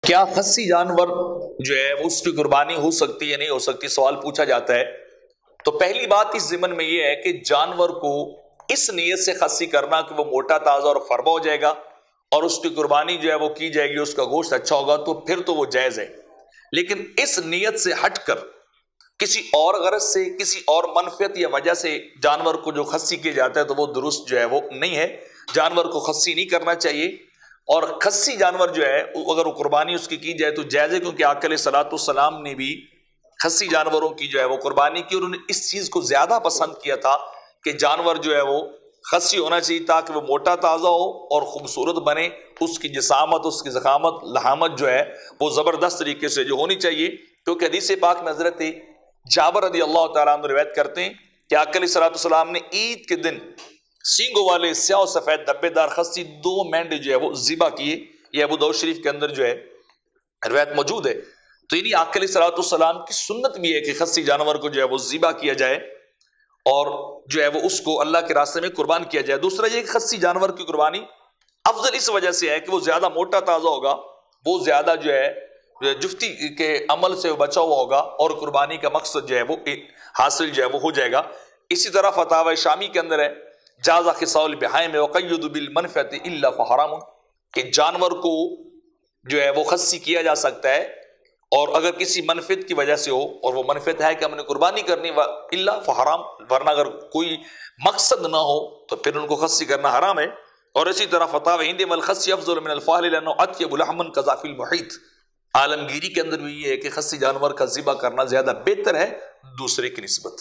کیا خصی جانور جو ہے وہ اس کی قربانی ہو سکتی یا نہیں ہو سکتی، سوال پوچھا جاتا ہے۔ تو پہلی بات اس ضمن میں یہ ہے کہ جانور کو اس نیت سے خصی کرنا کہ وہ موٹا تازہ اور فربا ہو جائے گا اور اس کی قربانی جو ہے وہ کی جائے گی، اس کا گوشت اچھا ہوگا، تو پھر تو وہ جائز ہے۔ لیکن اس نیت سے ہٹ کر کسی اور غرض سے، کسی اور منفعت یا وجہ سے جانور کو جو خصی کیا جاتا ہے تو وہ درست جو ہے وہ نہیں ہے۔ جانور کو خصی نہیں کرنا چاہیے، اور خصی جانور جو ہے اگر وہ قربانی اس کی جائے تو جائز ہے، کیونکہ آقا علیہ الصلوۃ والسلام نے بھی خصی جانوروں کی جو ہے وہ قربانی کی، اور انہوں نے اس چیز کو زیادہ پسند کیا تھا کہ جانور جو ہے وہ خصی ہونا چاہیے تاکہ وہ موٹا تازہ ہو اور خوبصورت بنے، اس کی جسامت، اس کی ضخامت، لحامت جو ہے وہ زبردست طریقے سے جو ہونی چاہیے۔ کیونکہ حدیث پاک میں حضرت جابر رضی اللہ تعالیٰ عنہ روایت کرتے ہیں کہ آقا علیہ الصلوۃ والسلام نے عید کے دن سینگوں والے سیاہ و سفید دبے دار خصی 2 مینڈے جو ہے وہ ذبح کیے۔ یہ ابو داؤد شریف کے اندر جو ہے روایت موجود ہے۔ تو یعنی آقا علیہ الصلوۃ والسلام کی سنت بھی ہے کہ خصی جانور کو جو ہے وہ ذبح کیا جائے اور جو ہے وہ اس کو اللہ کے راستے میں قربان کیا جائے۔ دوسرا یہ کہ خصی جانور کی قربانی افضل اس وجہ سے ہے کہ وہ زیادہ موٹا تازہ ہوگا، وہ زیادہ جو ہے جفتی کے عمل سے بچا ہوا ہوگا، اور قربانی کا مقصد جو ہے وہ حاصل جو ہے وہ ہو جائے گا۔ اسی طرح فتاوی شامی کے اندر ہے جاز خصال البہائم وقید بالمنفعۃ الا فحرام، کہ جانور کو جو ہے وہ خصی کیا جا سکتا ہے اور اگر کسی منفعت کی وجہ سے ہو، اور وہ منفعت ہے کہ ہم نے قربانی کرنی، الا فحرام، ورنہ اگر کوئی مقصد نہ ہو تو پھر ان کو خصی کرنا حرام ہے۔ اور اسی طرح فتاوی ہند والخصی افضل من الفحل لانه اطيب لحما كذا في المحيط، عالمگیری کے اندر بھی یہ ہے کہ خصی جانور کا ذبح کرنا زیادہ بہتر ہے دوسرے کی نسبت۔